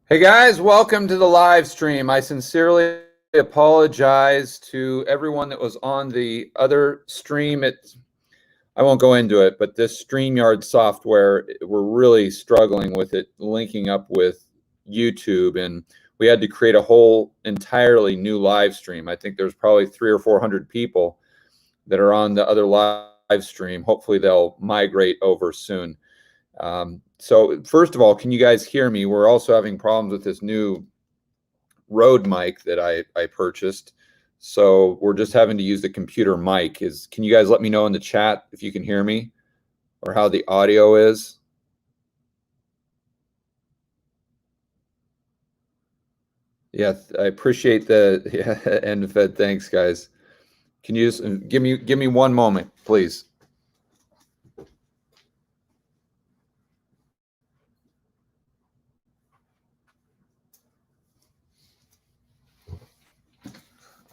Hey guys, welcome to the live stream. I sincerely apologize to everyone that was on the other stream. I won't go into it, but this StreamYard software, we're really struggling with it linking up with YouTube, and we had to create a whole entirely new live stream. I think there's probably 300 or 400 people that are on the other live stream. Hopefully they'll migrate over soon. So first of all, can you guys hear me? We're also having problems with this new Rode mic that I purchased. So we're just having to use the computer mic. Can you guys let me know in the chat if you can hear me or how the audio is? Yeah, I appreciate the end of it. Thanks, guys. Can you just give me one moment, please?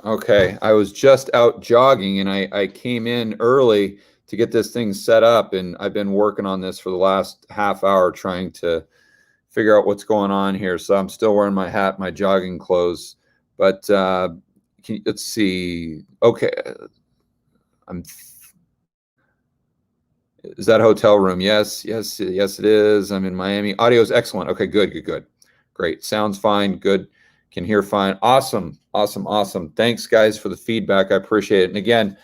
Okay, I was just out jogging and I came in early to get this thing set up, and I've been working on this for the last half hour trying to figure out what's going on here. So I'm still wearing my hat, my jogging clothes, but let's see. Okay, is that a hotel room? Yes, it is. I'm in Miami. Audio is excellent. Okay, good. Great. Sounds fine. Good. Can hear fine. Awesome. Thanks, guys, for the feedback. I appreciate it. And again,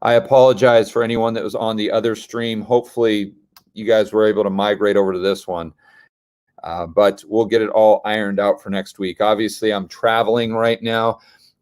I apologize for anyone that was on the other stream. Hopefully, you guys were able to migrate over to this one. But we'll get it all ironed out for next week. Obviously, I'm traveling right now.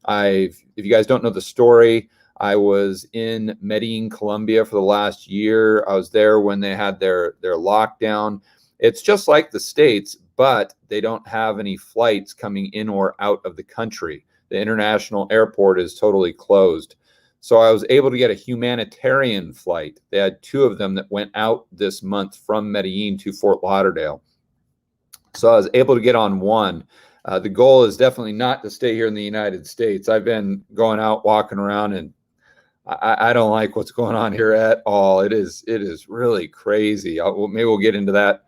If you guys don't know the story, I was in Medellin, Colombia for the last year. I was there when they had their lockdown. It's just like the States, but they don't have any flights coming in or out of the country. The international airport is totally closed. So I was able to get a humanitarian flight. They had two of them that went out this month from Medellin to Fort Lauderdale. So I was able to get on one. The goal is definitely not to stay here in the United States. I've been going out, walking around, and I don't like what's going on here at all. It is really crazy. Maybe we'll get into that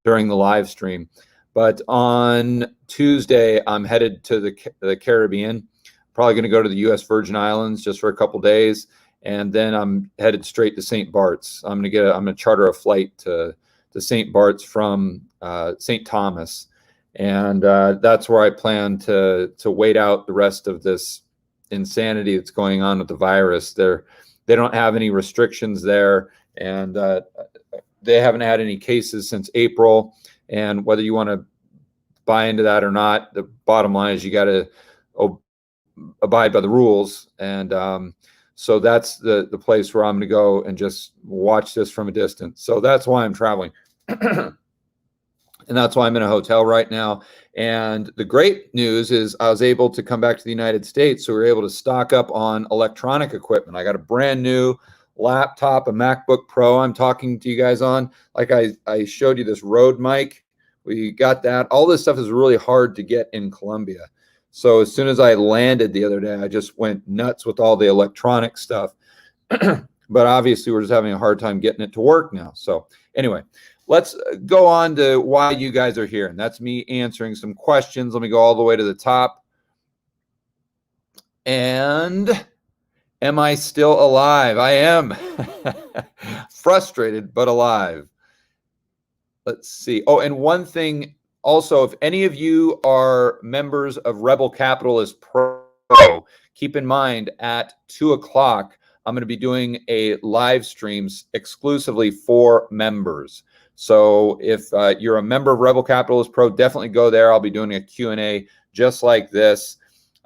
during the live stream. But on Tuesday, I'm headed to the Caribbean. Probably going to go to the U.S. Virgin Islands just for a couple days, and then I'm headed straight to St. Bart's. I'm going to charter a flight to St. Bart's from St. Thomas, and that's where I plan to wait out the rest of this insanity that's going on with the virus. They don't have any restrictions there, and they haven't had any cases since April. And whether you want to buy into that or not, the bottom line is you got to abide by the rules. And so that's the place where I'm going to go and just watch this from a distance. So that's why I'm traveling. And that's why I'm in a hotel right now. And the great news is I was able to come back to the United States. So we were able to stock up on electronic equipment. I got a brand new laptop, a MacBook Pro I'm talking to you guys on. Like I showed you this Rode mic. We got that. All this stuff is really hard to get in Colombia. So as soon as I landed the other day, I just went nuts with all the electronic stuff. But obviously, we're just having a hard time getting it to work now. So anyway, let's go on to why you guys are here. And that's me answering some questions. Let me go all the way to the top. And am I still alive? I am. Frustrated, but alive. Let's see. Oh, and one thing also, if any of you are members of Rebel Capitalist Pro, keep in mind at 2 o'clock, I'm going to be doing a live streams exclusively for members. So if you're a member of Rebel Capitalist Pro, definitely go there. I'll be doing a Q&A just like this.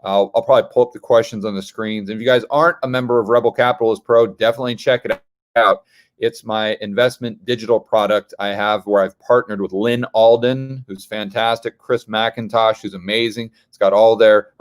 I'll probably pull up the questions on the screens. And if you guys aren't a member of Rebel Capitalist Pro, definitely check it out. It's my investment digital product I have where I've partnered with Lynn Alden, who's fantastic, Chris McIntosh, who's amazing. It's got a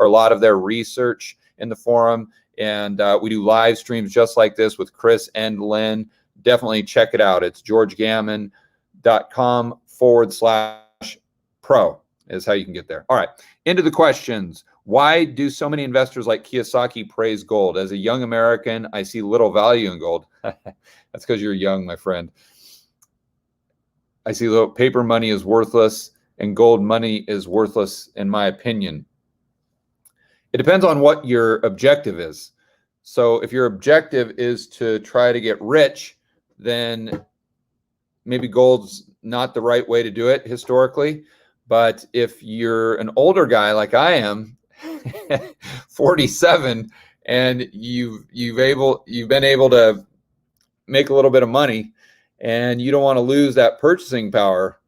lot of their research in the forum. And we do live streams just like this with Chris and Lynn. Definitely check it out. It's georgegammon.com/pro is how you can get there. All right, into the questions. Why do so many investors like Kiyosaki praise gold? As a young American, I see little value in gold. That's because you're young, my friend. I see little paper money is worthless. and gold money is worthless, in my opinion. It depends on what your objective is. So if your objective is to try to get rich, then maybe gold's not the right way to do it historically. But if you're an older guy like I am, 47, and you've been able to make a little bit of money, and you don't want to lose that purchasing power,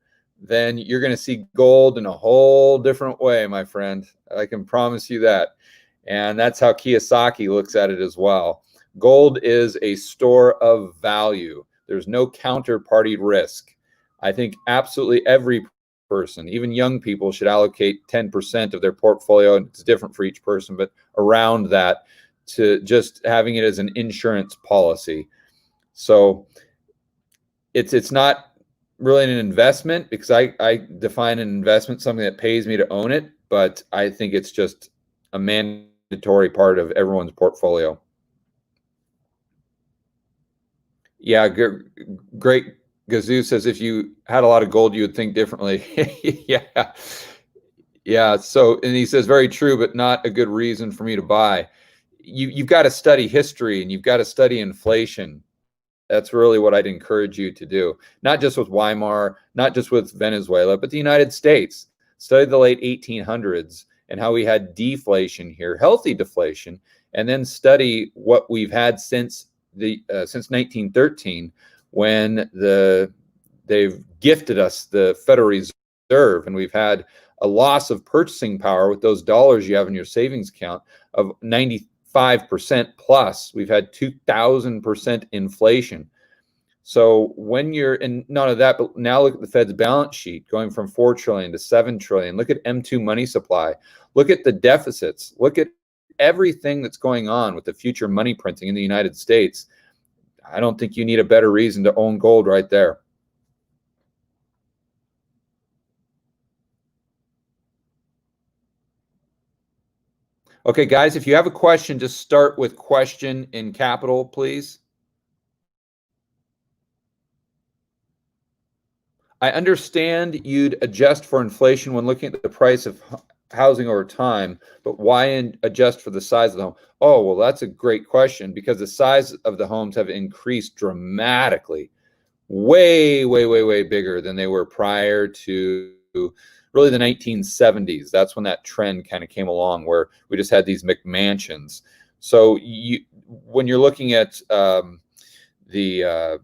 then you're going to see gold in a whole different way, my friend. I can promise you that. And that's how Kiyosaki looks at it as well. Gold is a store of value. There's no counterparty risk. I think absolutely every person, even young people, should allocate 10% of their portfolio, and it's different for each person, but around that, to just having it as an insurance policy. So it's not really an investment, because I define an investment something that pays me to own it, but I think it's just a mandatory part of everyone's portfolio. Yeah, great. Gazoo says if you had a lot of gold, you would think differently. Yeah. Yeah. So, and he says, very true, but not a good reason for me to buy. You've got to study history, and you've got to study inflation. That's really what I'd encourage you to do. Not just with Weimar, not just with Venezuela, but the United States. Study the late 1800s and how we had deflation here, healthy deflation, and then study what we've had since 1913, when they've gifted us the Federal Reserve, and we've had a loss of purchasing power with those dollars you have in your savings account of 95% plus. We've had 2,000% inflation. So when you're in none of that, but now look at the Fed's balance sheet going from 4 trillion to 7 trillion. Look at M2 money supply. Look at the deficits. Look at everything that's going on with the future money printing in the United States. I don't think you need a better reason to own gold right there. Okay, guys, if you have a question, just start with question in capital, please. I understand you'd adjust for inflation when looking at the price of housing over time, but why adjust for the size of the home? Oh, well, that's a great question, because the size of the homes have increased dramatically, way, way, way, way bigger than they were prior to really the 1970s. That's when that trend kind of came along, where we just had these McMansions. So when you're looking at the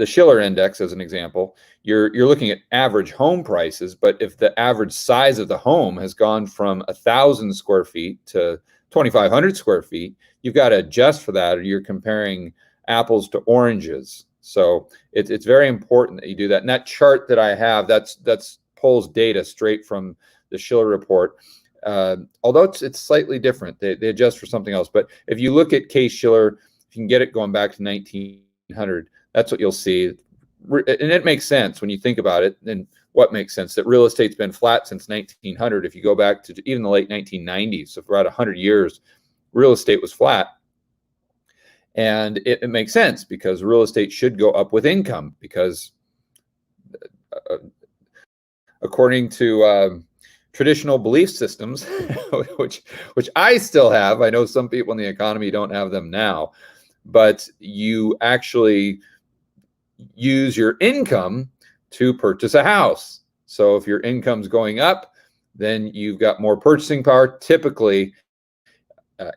Schiller index as an example, you're looking at average home prices. But if the average size of the home has gone from 1,000 square feet to 2,500 square feet, you've got to adjust for that, or you're comparing apples to oranges. So it's very important that you do that. And that chart that I have, that's pulls data straight from the Schiller report. Although it's slightly different, they adjust for something else. But if you look at Case Schiller, if you can get it going back to 1900, that's what you'll see. And it makes sense when you think about it. And what makes sense? That real estate's been flat since 1900. If you go back to even the late 1990s, so for about 100 years, real estate was flat. And it makes sense, because real estate should go up with income, because according to traditional belief systems, which I still have, I know some people in the economy don't have them now, but you actually use your income to purchase a house. So if your income's going up, then you've got more purchasing power. Typically,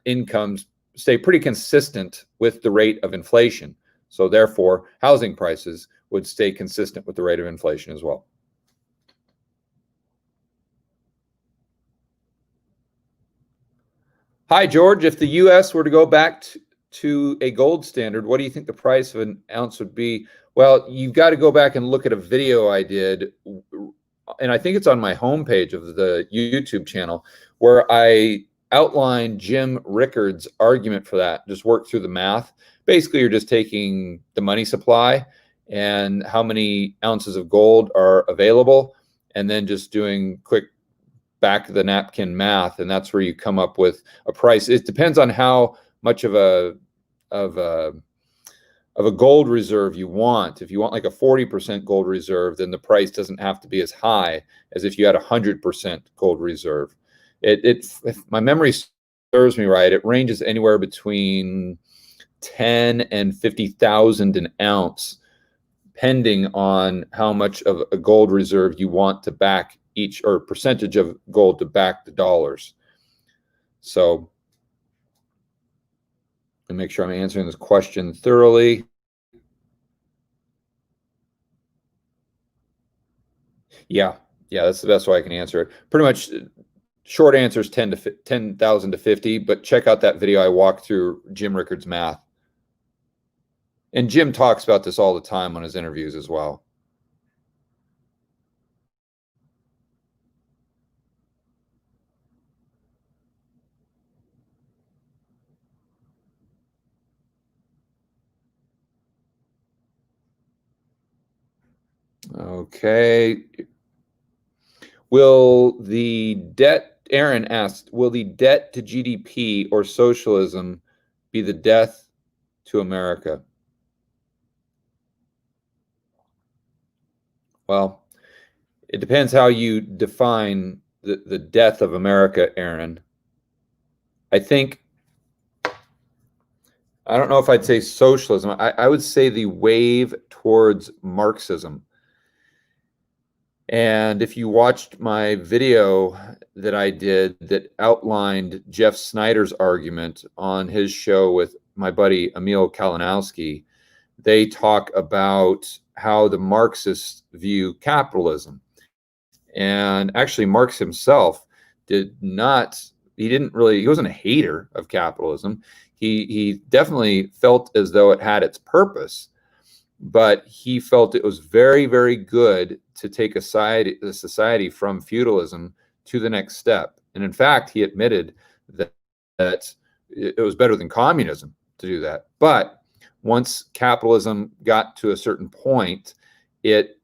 incomes stay pretty consistent with the rate of inflation. So therefore, housing prices would stay consistent with the rate of inflation as well. Hi, George. If the U.S. were to go back to a gold standard, what do you think the price of an ounce would be? Well, you've got to go back and look at a video I did, and I think it's on my homepage of the YouTube channel, where I outlined Jim Rickard's argument for that. Just work through the math. Basically, you're just taking the money supply and how many ounces of gold are available, and then just doing quick back of the napkin math, and that's where you come up with a price. It depends on how much of a of a gold reserve you want. If you want like a 40% gold reserve, then the price doesn't have to be as high as if you had a 100% gold reserve. If my memory serves me right, it ranges anywhere between 10 and 50,000 an ounce, depending on how much of a gold reserve you want to back each, or percentage of gold to back the dollars. So let me make sure I'm answering this question thoroughly. Yeah, that's the best way I can answer it. Pretty much, short answer is 10,000 to 50, but check out that video I walked through Jim Rickard's math. And Jim talks about this all the time on his interviews as well. Okay. Aaron asked, will the debt to GDP or socialism be the death to America? Well, it depends how you define the death of America, Aaron. I don't know if I'd say socialism. I would say the wave towards Marxism. And if you watched my video that I did that outlined Jeff Snyder's argument on his show with my buddy Emil Kalinowski, they talk about how the Marxists view capitalism. And actually, Marx himself he wasn't a hater of capitalism. He definitely felt as though it had its purpose, but he felt it was very, very good to take the society from feudalism to the next step. And in fact, he admitted that it was better than communism to do that. But once capitalism got to a certain point, it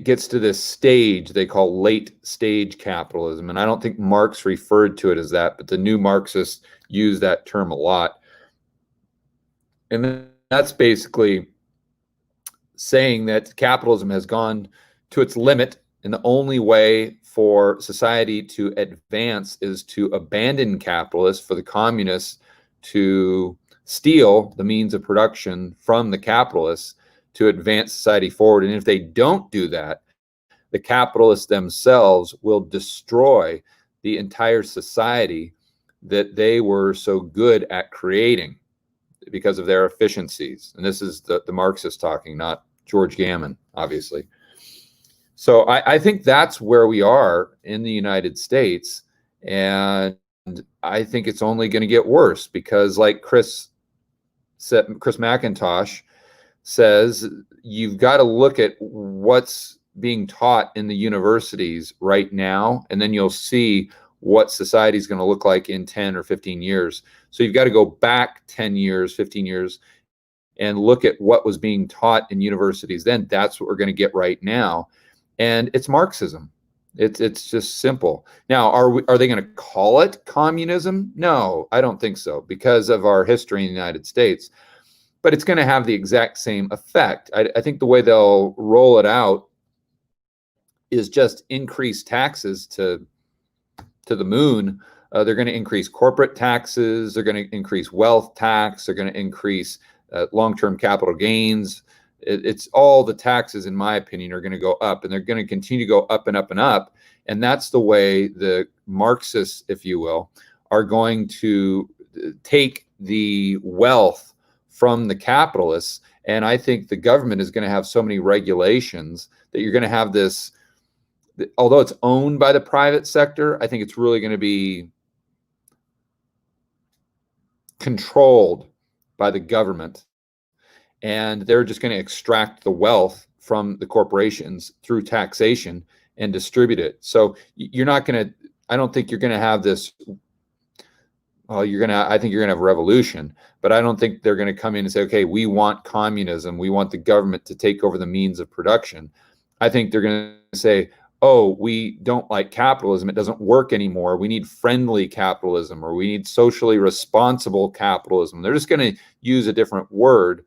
gets to this stage they call late stage capitalism. And I don't think Marx referred to it as that, but the new Marxists use that term a lot. And that's basically saying that capitalism has gone to its limit, and the only way for society to advance is to abandon capitalists for the communists to steal the means of production from the capitalists to advance society forward. And if they don't do that, the capitalists themselves will destroy the entire society that they were so good at creating because of their efficiencies. And this is the Marxists talking, not George Gammon, obviously. So I think that's where we are in the United States. And I think it's only going to get worse because, like Chris McIntosh says, you've got to look at what's being taught in the universities right now, and then you'll see what society is going to look like in 10 or 15 years. So you've got to go back 10 years, 15 years, and look at what was being taught in universities then. That's what we're going to get right now. And it's Marxism. It's just simple. Now, are they going to call it communism? No, I don't think so, because of our history in the United States. But it's going to have the exact same effect. I think the way they'll roll it out is just increase taxes to the moon. They're going to increase corporate taxes. They're going to increase wealth tax. They're going to increase long-term capital gains. It's all the taxes, in my opinion, are going to go up, and they're going to continue to go up and up and up. And that's the way the Marxists, if you will, are going to take the wealth from the capitalists. And I think the government is going to have so many regulations that you're going to have this, although it's owned by the private sector, I think it's really going to be controlled by the government. And they're just going to extract the wealth from the corporations through taxation and distribute it. So you're not going to, I don't think you're going to have this, well, I think you're going to have a revolution, but I don't think they're going to come in and say, okay, we want communism. We want the government to take over the means of production. I think they're going to say, oh, we don't like capitalism, it doesn't work anymore, we need friendly capitalism, or we need socially responsible capitalism. They're just going to use a different word,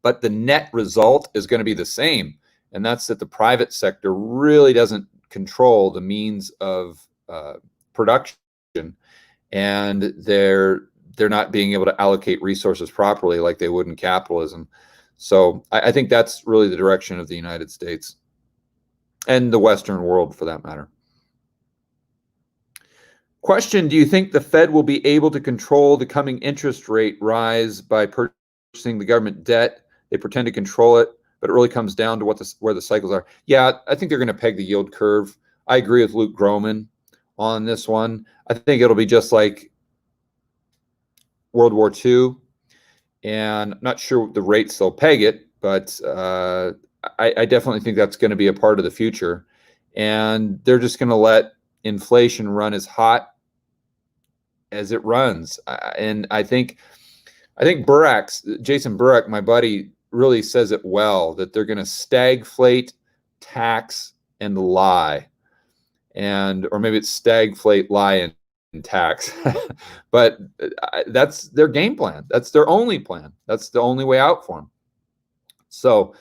but the net result is going to be the same. And that's that the private sector really doesn't control the means of production, and they're not being able to allocate resources properly like they would in capitalism. So I think that's really the direction of the United States and the Western world, for that matter. Question: do you think the Fed will be able to control the coming interest rate rise by purchasing the government debt? They pretend to control it, but it really comes down to where the cycles are. Yeah, I think they're going to peg the yield curve. I agree with Luke Groman on this one. I think it'll be just like World War II, and I'm not sure the rates they'll peg it, but I definitely think that's going to be a part of the future. And they're just going to let inflation run as hot as it runs. And I think Jason Burak, my buddy, really says it well, that they're going to stagflate, tax, and lie. Or maybe it's stagflate, lie, and tax. But that's their game plan. That's their only plan. That's the only way out for them. So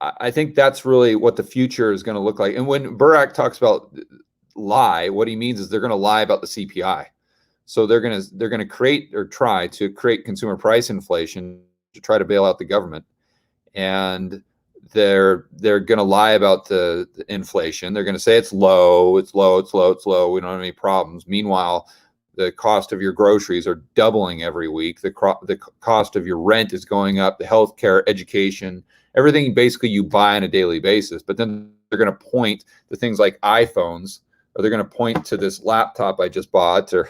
I think that's really what the future is going to look like. And when Burak talks about lie, what he means is they're going to lie about the CPI. So they're going to create, or try to create, consumer price inflation to try to bail out the government. And they're going to lie about the inflation. They're going to say it's low, it's low, it's low, it's low. We don't have any problems. Meanwhile, the cost of your groceries are doubling every week. The cost of your rent is going up. The healthcare, education, everything basically you buy on a daily basis. But then they're going to point to things like iPhones, or they're going to point to this laptop I just bought, or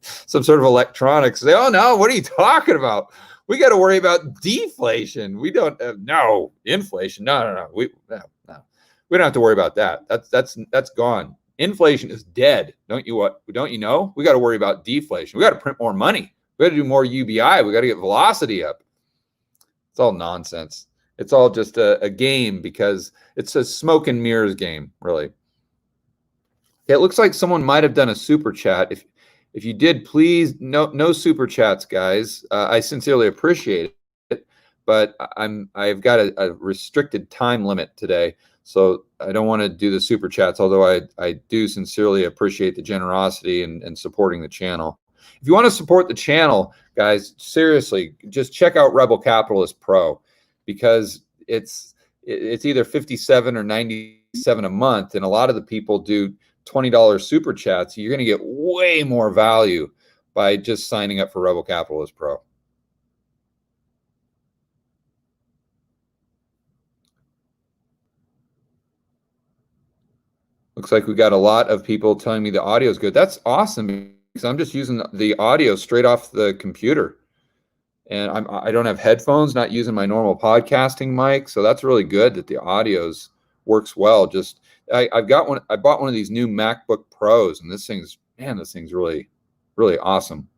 some sort of electronics. Say, oh no, what are you talking about? We got to worry about deflation. We don't have inflation. No. We don't have to worry about that. That's gone. Inflation is dead. Don't you know? We got to worry about deflation. We got to print more money. We got to do more UBI. We got to get velocity up. It's all nonsense. It's all just a game, because it's a smoke and mirrors game, really. It looks like someone might have done a super chat. If you did, please, no super chats, guys. I sincerely appreciate it, but I've got a restricted time limit today, so I don't want to do the super chats, although I do sincerely appreciate the generosity and supporting the channel. If you want to support the channel, guys, seriously, just check out Rebel Capitalist Pro, because it's either 57 or 97 a month, and a lot of the people do $20 super chats. You're going to get way more value by just signing up for Rebel Capitalist Pro. Looks like we got a lot of people telling me the audio is good. That's awesome, because I'm just using the audio straight off the computer, and I don't have headphones, not using my normal podcasting mic. So that's really good that the audio's works well. I bought one of these new MacBook Pros, and this thing's really, really awesome.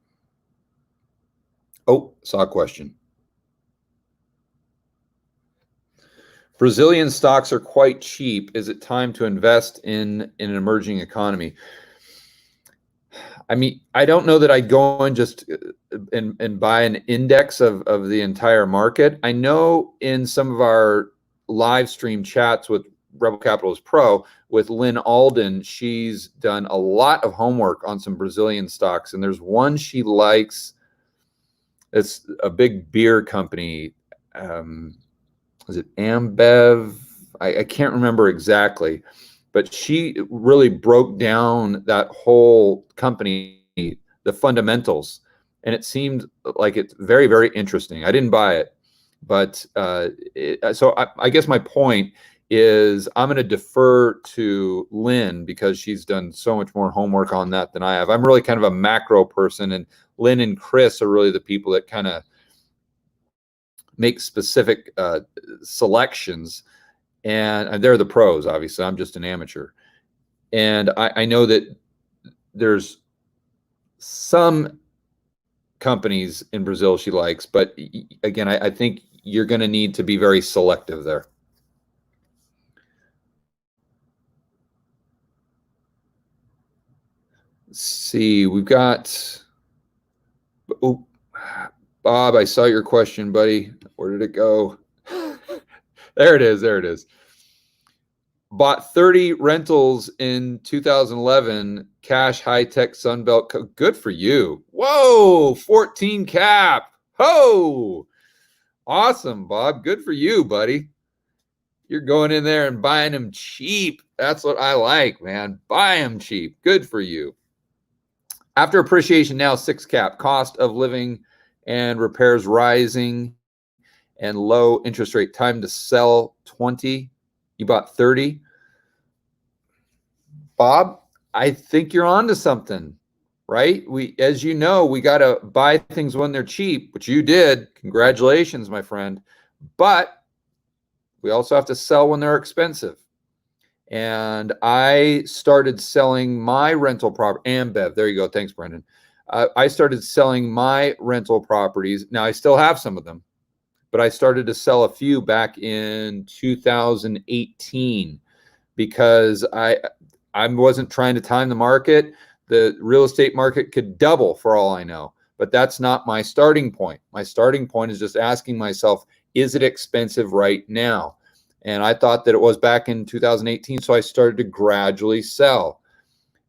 Oh, saw a question. Brazilian stocks are quite cheap. Is it time to invest in an emerging economy? I mean, I don't know that I'd go and just and buy an index of the entire market. I know in some of our live stream chats with Rebel Capitalist Pro with Lynn Alden, she's done a lot of homework on some Brazilian stocks, and there's one she likes. It's a big beer company. Is it Ambev? I can't remember exactly, but she really broke down that whole company, the fundamentals, and it seemed like it's very, very interesting. I didn't buy it, but so I guess my point is I'm going to defer to Lynn, because she's done so much more homework on that than I have. I'm really kind of a macro person, and Lynn and Chris are really the people that kind of make specific selections, and they're the pros. Obviously, I'm just an amateur, and I know that there's some companies in Brazil she likes, but again, I think you're going to need to be very selective there. Let's see, we've got, oh, Bob, I saw your question, buddy. Where did it go? There it is. There it is. Bought 30 rentals in 2011, cash, high tech, Sunbelt. Good for you. Whoa, 14 cap. Ho, awesome, Bob. Good for you, buddy. You're going in there and buying them cheap. That's what I like, man. Buy them cheap. Good for you. After appreciation, now 6 cap. Cost of living and repairs rising and low interest rate. Time to sell 20. You bought 30. Bob, I think you're onto something, right? As you know, we got to buy things when they're cheap, which you did. Congratulations, my friend. But we also have to sell when they're expensive. And I started selling my rental property. Ambev, there you go. Thanks, Brendan. I started selling my rental properties. Now, I still have some of them, but I started to sell a few back in 2018 because I wasn't trying to time the market. The real estate market could double for all I know, but that's not my starting point. My starting point is just asking myself, is it expensive right now? And I thought that it was back in 2018, so I started to gradually sell.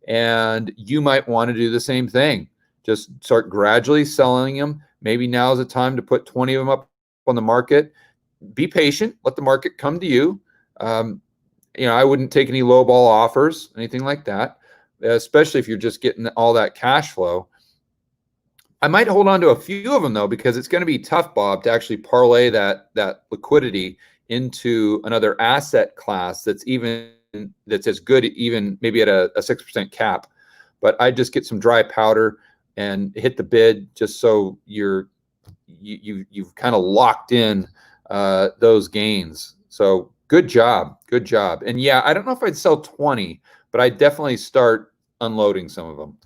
And you might want to do the same thing. Just start gradually selling them. Maybe now is the time to put 20 of them up on the market. Be patient. Let the market come to you. I wouldn't take any lowball offers, anything like that, especially if you're just getting all that cash flow. I might hold on to a few of them, though, because it's going to be tough, Bob, to actually parlay that liquidity into another asset class that's as good, even maybe at a 6% cap. But I just get some dry powder and hit the bid just so you've kind of locked in those gains. So good job. And yeah, I don't know if I'd sell 20, but I'd definitely start unloading some of them.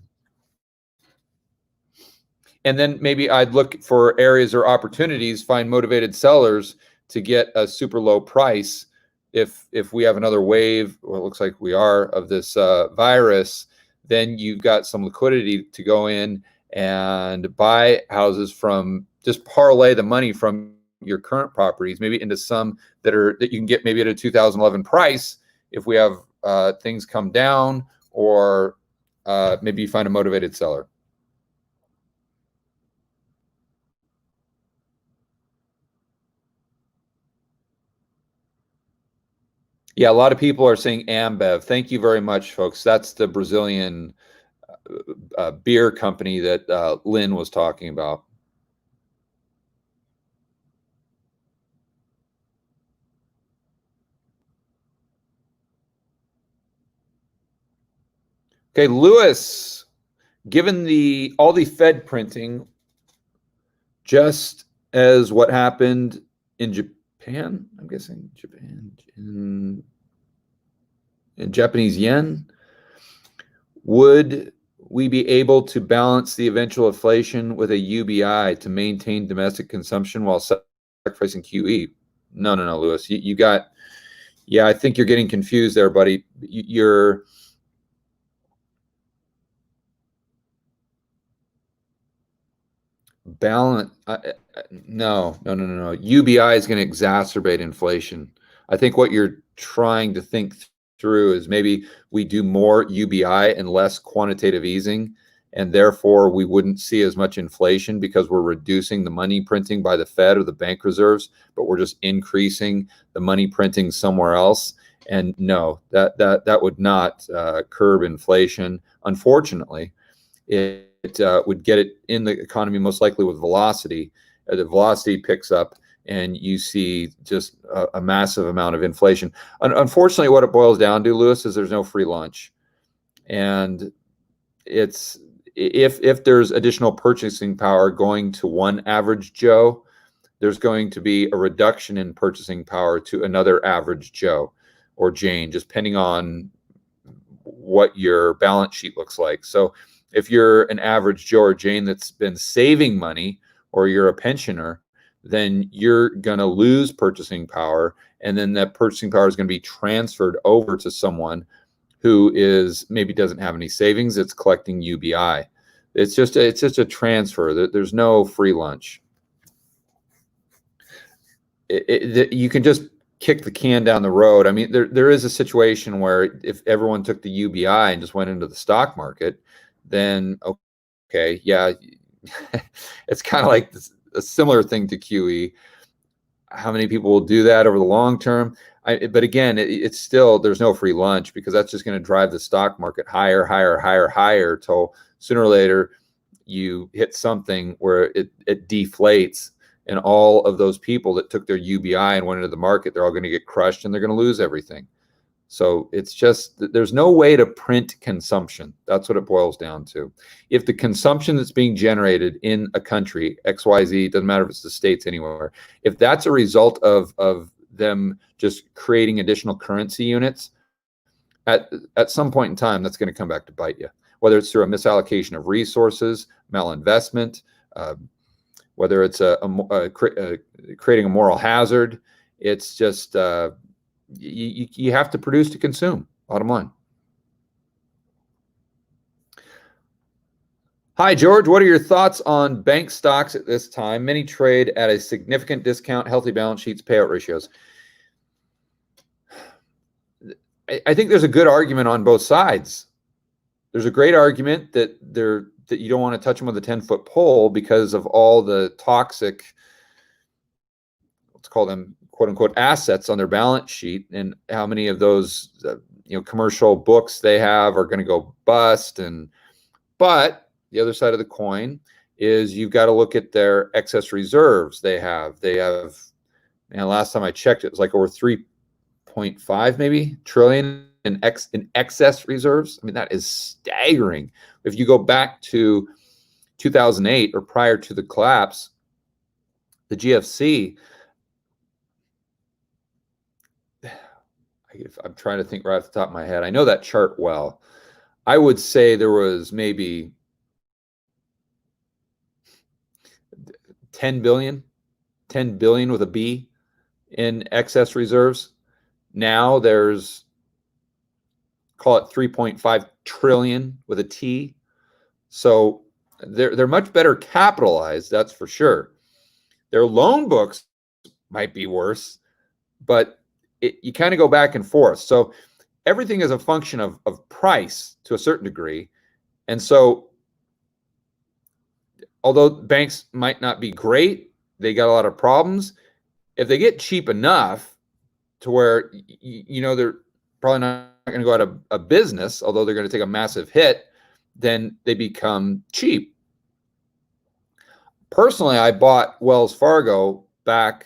And then maybe I'd look for areas or opportunities, find motivated sellers to get a super low price. If we have another wave, or it looks like we are, of this virus, then you've got some liquidity to go in and buy houses from, just parlay the money from your current properties, maybe into some that you can get maybe at a 2011 price if we have things come down, or maybe you find a motivated seller. Yeah, a lot of people are saying Ambev. Thank you very much, folks. That's the Brazilian beer company that Lynn was talking about. Okay, Lewis, given all the Fed printing, just as what happened in Japan, I'm guessing Japan, in Japanese yen, would we be able to balance the eventual inflation with a UBI to maintain domestic consumption while sacrificing QE? No, Lewis. I think you're getting confused there, buddy. You're balance. No. UBI is going to exacerbate inflation. I think what you're trying to think through is maybe we do more UBI and less quantitative easing, and therefore we wouldn't see as much inflation because we're reducing the money printing by the Fed or the bank reserves, but we're just increasing the money printing somewhere else. And no, that would not curb inflation. Unfortunately, it would get it in the economy most likely with velocity. The velocity picks up, and you see just a massive amount of inflation. Unfortunately, what it boils down to, Lewis, is there's no free lunch. And it's if there's additional purchasing power going to one average Joe, there's going to be a reduction in purchasing power to another average Joe or Jane, just depending on what your balance sheet looks like. So if you're an average Joe or Jane that's been saving money, or you're a pensioner, then you're going to lose purchasing power. And then that purchasing power is going to be transferred over to someone who is maybe doesn't have any savings. It's collecting UBI. It's just a transfer. There's no free lunch. You can just kick the can down the road. I mean, there is a situation where if everyone took the UBI and just went into the stock market, then okay, yeah, it's kind of like a similar thing to QE. How many people will do that over the long term? But again, it's still, there's no free lunch, because that's just going to drive the stock market higher, higher, higher, higher, till sooner or later you hit something where it deflates, and all of those people that took their UBI and went into the market, they're all going to get crushed and they're going to lose everything. So it's just, there's no way to print consumption. That's what it boils down to. If the consumption that's being generated in a country, XYZ, doesn't matter if it's the States, anywhere, if that's a result of them just creating additional currency units, at some point in time, that's going to come back to bite you. Whether it's through a misallocation of resources, malinvestment, whether it's creating a moral hazard, it's just you have to produce to consume, bottom line. Hi, George. What are your thoughts on bank stocks at this time? Many trade at a significant discount, healthy balance sheets, payout ratios. I think there's a good argument on both sides. There's a great argument that you don't want to touch them with a 10-foot pole because of all the toxic, let's call them quote unquote assets on their balance sheet, and how many of those commercial books they have are going to go bust. But the other side of the coin is you've got to look at their excess reserves. They have, and last time I checked, it was like over 3.5 maybe trillion in excess reserves. I mean, that is staggering. If you go back to 2008 or prior to the collapse, the GFC, I'm trying to think right off the top of my head, I know that chart well. I would say there was maybe 10 billion with a B in excess reserves. Now there's, call it 3.5 trillion with a T. So they're much better capitalized, that's for sure. Their loan books might be worse, but you kind of go back and forth. So everything is a function of price to a certain degree. And so although banks might not be great, they got a lot of problems. If they get cheap enough to where, they're probably not going to go out of business, although they're going to take a massive hit, then they become cheap. Personally, I bought Wells Fargo back.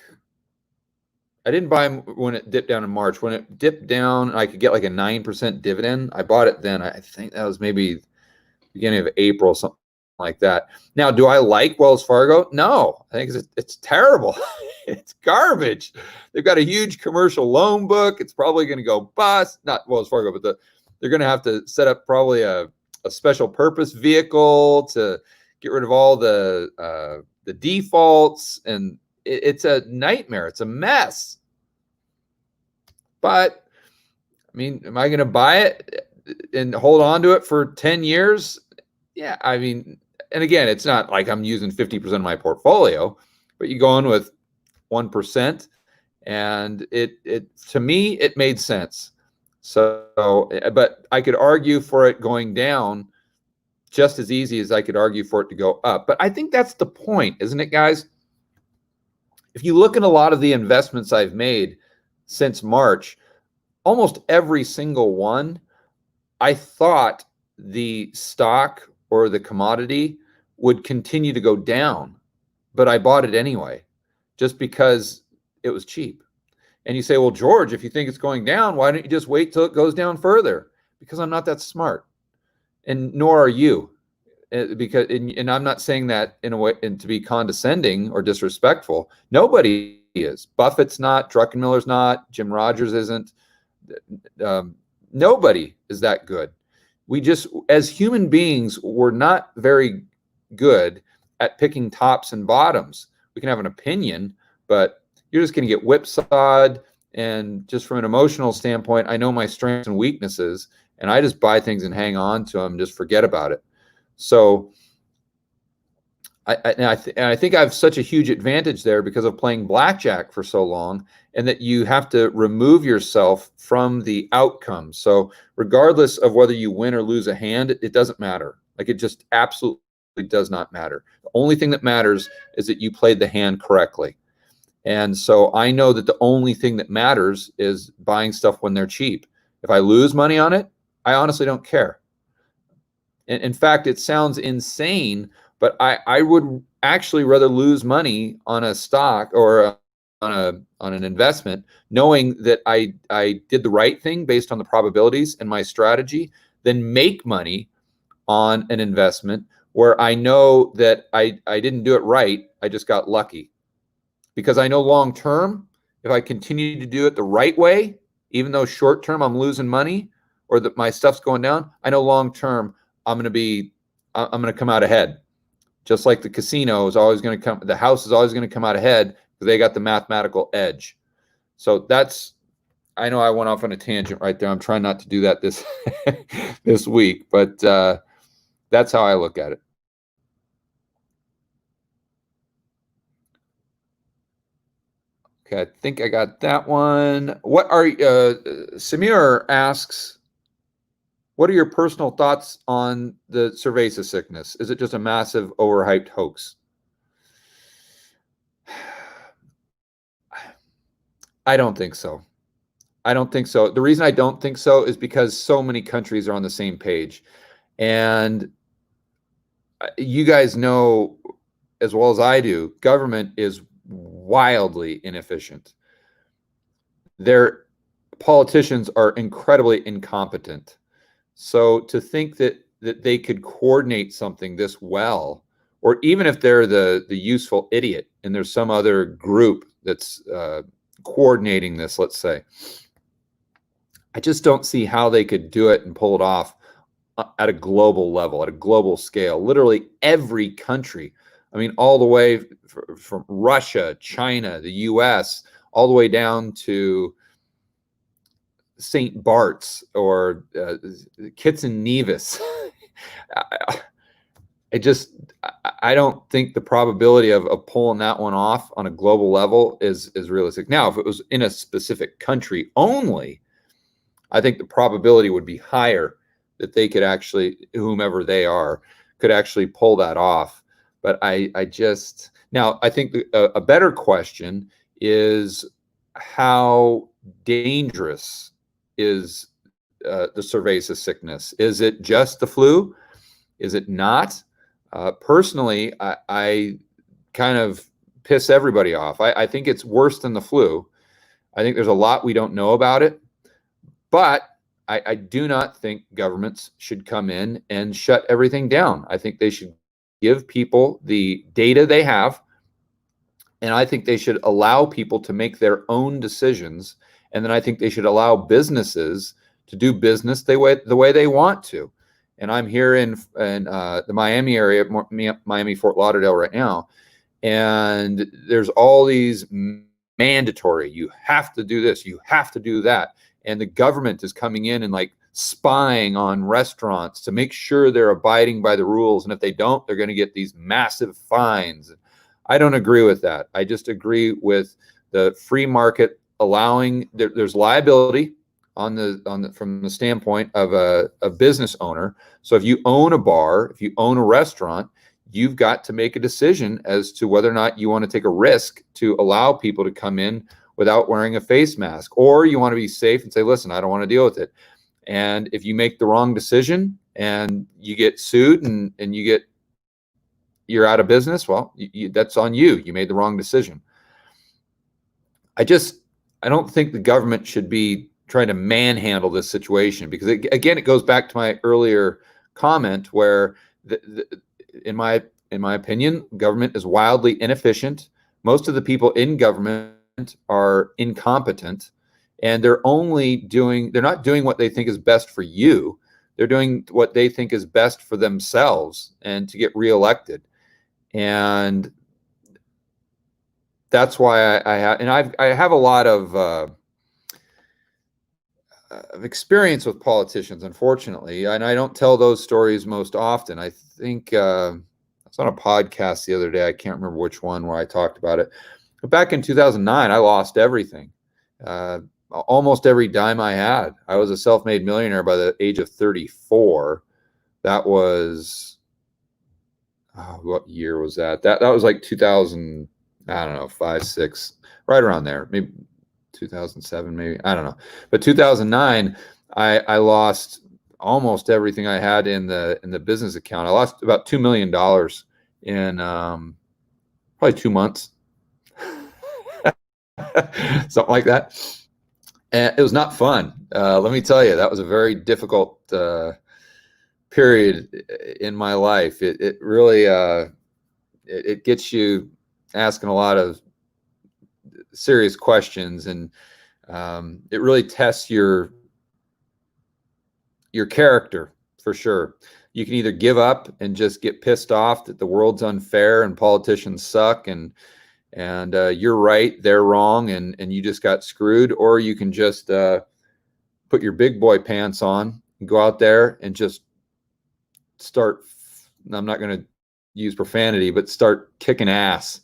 I didn't buy them when it dipped down in March. When it dipped down, I could get like a 9% dividend. I bought it then. I think that was maybe beginning of April, something like that. Now, do I like Wells Fargo? No, I think it's terrible. It's garbage. They've got a huge commercial loan book. It's probably going to go bust. Not Wells Fargo, but they're going to have to set up probably a special purpose vehicle to get rid of all the defaults, and it's a nightmare. It's a mess. But I mean, am I going to buy it and hold on to it for 10 years? Yeah, I mean, and again, it's not like I'm using 50% of my portfolio, but you go in with 1%, and it to me, it made sense. So, but I could argue for it going down just as easy as I could argue for it to go up. But I think that's the point, isn't it, guys? If you look at a lot of the investments I've made since March, almost every single one, I thought the stock or the commodity would continue to go down, but I bought it anyway, just because it was cheap. And you say, well, George, if you think it's going down, why don't you just wait till it goes down further? Because I'm not that smart, and nor are you. Because, and I'm not saying that in a way and to be condescending or disrespectful. Nobody is. Buffett's not. Druckenmiller's not. Jim Rogers isn't. Nobody is that good. We just, as human beings, we're not very good at picking tops and bottoms. We can have an opinion, but you're just going to get whipsawed. And just from an emotional standpoint, I know my strengths and weaknesses, and I just buy things and hang on to them, just forget about it. So I think I have such a huge advantage there because of playing blackjack for so long, and that you have to remove yourself from the outcome. So regardless of whether you win or lose a hand, it doesn't matter. Like, it just absolutely does not matter. The only thing that matters is that you played the hand correctly. And so I know that the only thing that matters is buying stuff when they're cheap. If I lose money on it, I honestly don't care. In fact, it sounds insane, but I would actually rather lose money on a stock or on an investment, knowing that I did the right thing based on the probabilities and my strategy, than make money on an investment where I know that I didn't do it right. I just got lucky. Because I know long term, if I continue to do it the right way, even though short term I'm losing money or that my stuff's going down, I know long term I'm going to come out ahead. Just like the casino is always going to come, the house is always going to come out ahead because they got the mathematical edge. So I know I went off on a tangent right there. I'm trying not to do that this this week, but that's how I look at it. Okay, I think I got that one. Samir asks, what are your personal thoughts on the Cervesa sickness? Is it just a massive overhyped hoax? I don't think so. I don't think so. The reason I don't think so is because so many countries are on the same page. And you guys know as well as I do, government is wildly inefficient. Their politicians are incredibly incompetent. So to think that they could coordinate something this well, or even if they're the useful idiot and there's some other group that's coordinating this, let's say, I just don't see how they could do it and pull it off at a global level, at a global scale. Literally every country, I mean, all the way from Russia, China, the US, all the way down to St. Bart's or Kitts and Nevis. I don't think the probability of pulling that one off on a global level is realistic. Now, if it was in a specific country only, I think the probability would be higher that they could actually, whomever they are, could actually pull that off. But I think a better question is, how dangerous is the Cerveza sickness? Is it just the flu? Is it not? Personally, I kind of piss everybody off. I think it's worse than the flu. I think there's a lot we don't know about it, but I do not think governments should come in and shut everything down. I think they should give people the data they have, and I think they should allow people to make their own decisions. And then I think they should allow businesses to do business the way they want to. And I'm here in the Miami area, Miami, Fort Lauderdale right now, and there's all these mandatory, you have to do this, you have to do that. And the government is coming in and like spying on restaurants to make sure they're abiding by the rules. And if they don't, they're going to get these massive fines. I don't agree with that. I just agree with the free market allowing, there's liability from the standpoint of a business owner. So if you own a bar, if you own a restaurant, you've got to make a decision as to whether or not you want to take a risk to allow people to come in without wearing a face mask, or you want to be safe and say, listen, I don't want to deal with it. And if you make the wrong decision and you get sued and you're out of business, well, that's on you. You made the wrong decision. I don't think the government should be trying to manhandle this situation, because again, it goes back to my earlier comment where in my opinion, government is wildly inefficient. Most of the people in government are incompetent, and they're not doing what they think is best for you. They're doing what they think is best for themselves and to get reelected. And that's why I have a lot of of experience with politicians, unfortunately, and I don't tell those stories most often. I think I was on a podcast the other day. I can't remember which one where I talked about it. But back in 2009, I lost everything, almost every dime I had. I was a self-made millionaire by the age of 34. That was, what year was that? That was like 2000. I don't know, 5, 6, right around there, maybe 2007, maybe, I don't know. But 2009, I lost almost everything I had in the business account. I lost about $2 million in probably 2 months, something like that. And it was not fun. Let me tell you, that was a very difficult period in my life. It really it gets you asking a lot of serious questions, and it really tests your character for sure. You can either give up and just get pissed off that the world's unfair and politicians suck, and you're right, they're wrong, and you just got screwed, or you can just put your big boy pants on and go out there and just start, I'm not going to use profanity, but start kicking ass.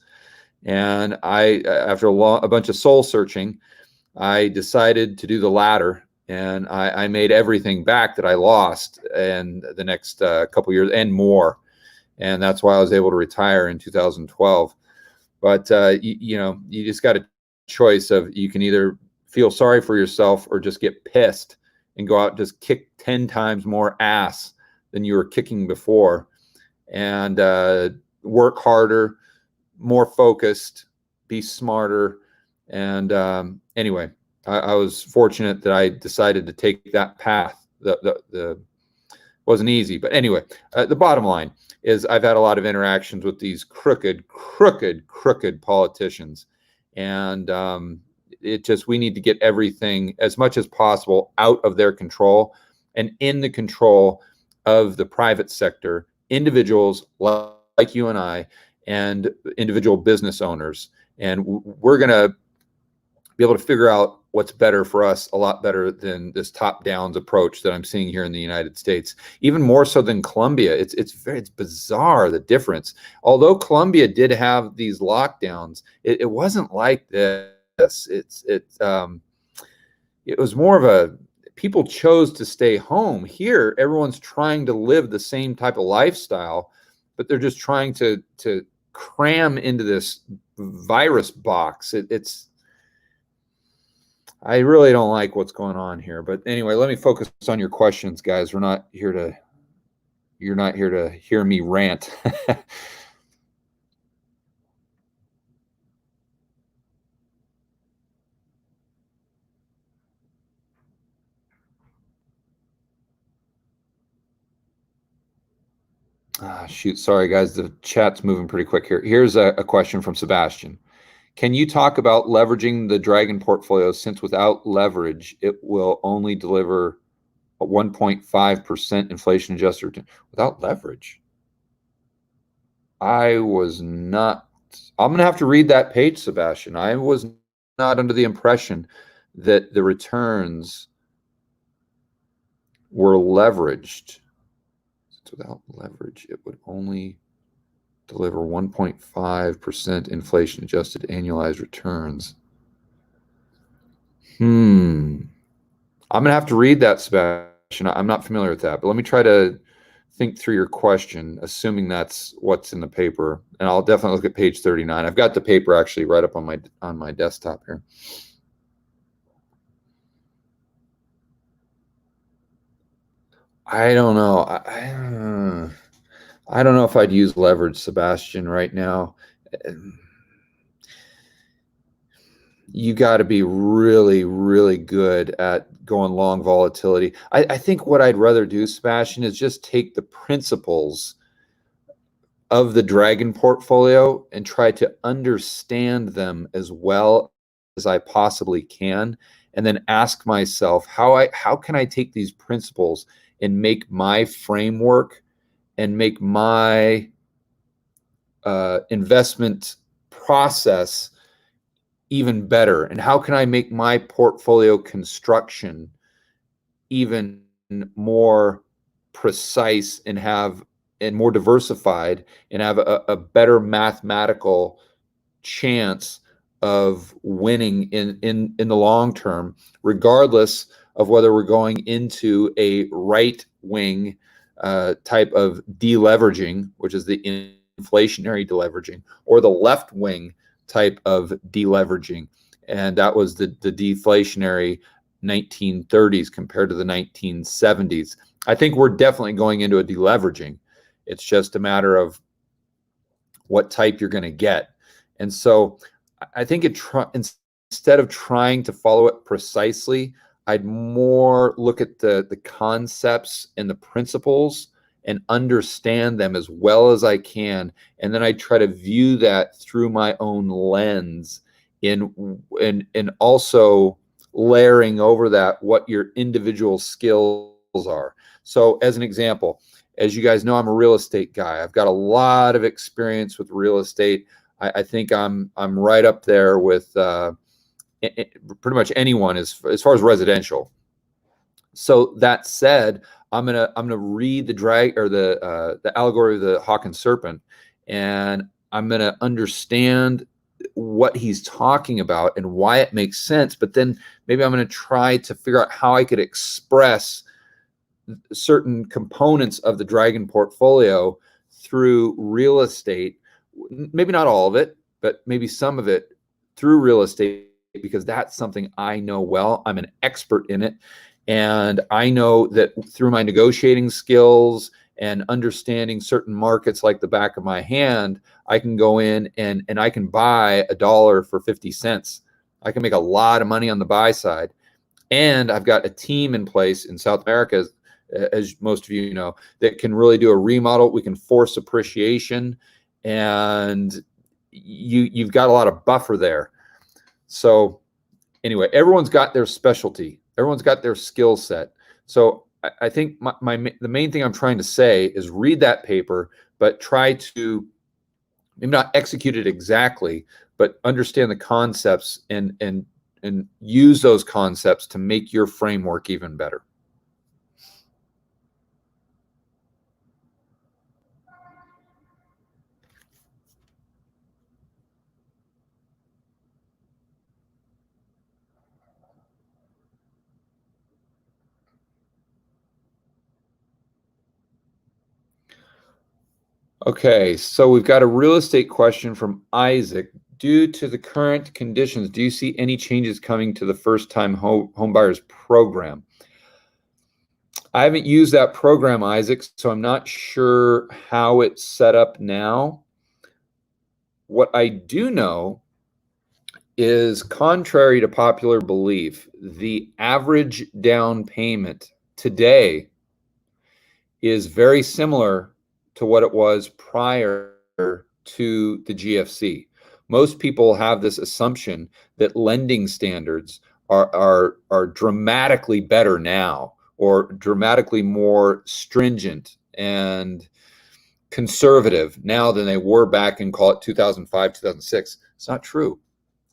And I, after a bunch of soul searching, I decided to do the latter, and I made everything back that I lost in the next couple years and more. And that's why I was able to retire in 2012. But you just got a choice of, you can either feel sorry for yourself or just get pissed and go out and just kick 10 times more ass than you were kicking before, and work harder, more focused, be smarter. And anyway, I was fortunate that I decided to take that path. The wasn't easy, but anyway, the bottom line is I've had a lot of interactions with these crooked politicians, and we need to get everything as much as possible out of their control and in the control of the private sector, individuals like you and I, and individual business owners. And we're going to be able to figure out what's better for us a lot better than this top-down approach that I'm seeing here in the United States, even more so than Colombia. It's bizarre, the difference. Although Colombia did have these lockdowns, it wasn't like this. It was more of a, people chose to stay home. Here, everyone's trying to live the same type of lifestyle, but they're just trying to cram into this virus box. I really don't like what's going on here. But anyway, let me focus on your questions, guys. You're not here to hear me rant. Shoot, sorry guys, the chat's moving pretty quick here. Here's a question from Sebastian. Can you talk about leveraging the Dragon portfolio, since without leverage, it will only deliver a 1.5% inflation adjusted return? Without leverage? I'm going to have to read that page, Sebastian. I was not under the impression that the returns were leveraged. Without leverage, it would only deliver 1.5% inflation adjusted annualized returns. I'm going to have to read that, Sebastian. I'm not familiar with that, but let me try to think through your question, assuming that's what's in the paper. And I'll definitely look at page 39. I've got the paper actually right up on my desktop here. I don't know. I don't know if I'd use leverage, Sebastian, right now. You got to be really good at going long volatility. I think what I'd rather do, Sebastian, is just take the principles of the Dragon portfolio and try to understand them as well as I possibly can, and then ask myself, how can I take these principles and make my framework and make my investment process even better? And how can I make my portfolio construction even more precise and more diversified and have a better mathematical chance of winning in the long term, regardless of whether we're going into a right wing type of deleveraging, which is the inflationary deleveraging, or the left wing type of deleveraging. And that was the deflationary 1930s compared to the 1970s. I think we're definitely going into a deleveraging. It's just a matter of what type you're going to get. And so I think instead of trying to follow it precisely, I'd more look at the concepts and the principles and understand them as well as I can. And then I try to view that through my own lens and also layering over that what your individual skills are. So as an example, as you guys know, I'm a real estate guy. I've got a lot of experience with real estate. I think I'm right up there with pretty much anyone as far as residential. So that said, I'm gonna read the the allegory of the hawk and serpent, and I'm gonna understand what he's talking about and why it makes sense. But then maybe I'm gonna try to figure out how I could express certain components of the dragon portfolio through real estate, maybe not all of it, but maybe some of it through real estate, because that's something I know well. I'm an expert in it. And I know that through my negotiating skills and understanding certain markets like the back of my hand, I can go in and I can buy $1 for 50 cents. I can make a lot of money on the buy side. And I've got a team in place in South America, as most of you know, that can really do a remodel. We can force appreciation, and you've got a lot of buffer there. So anyway, everyone's got their specialty. Everyone's got their skill set. So I think the main thing I'm trying to say is read that paper, but try to maybe not execute it exactly, but understand the concepts and use those concepts to make your framework even better. Okay, so we've got a real estate question from Isaac. Due to the current conditions, do you see any changes coming to the first-time home buyers program? I haven't used that program, Isaac, so I'm not sure how it's set up now. What I do know is, contrary to popular belief, the average down payment today is very similar to what it was prior to the GFC. Most people have this assumption that lending standards are dramatically better now, or dramatically more stringent and conservative now than they were back in, call it 2005, 2006. It's not true.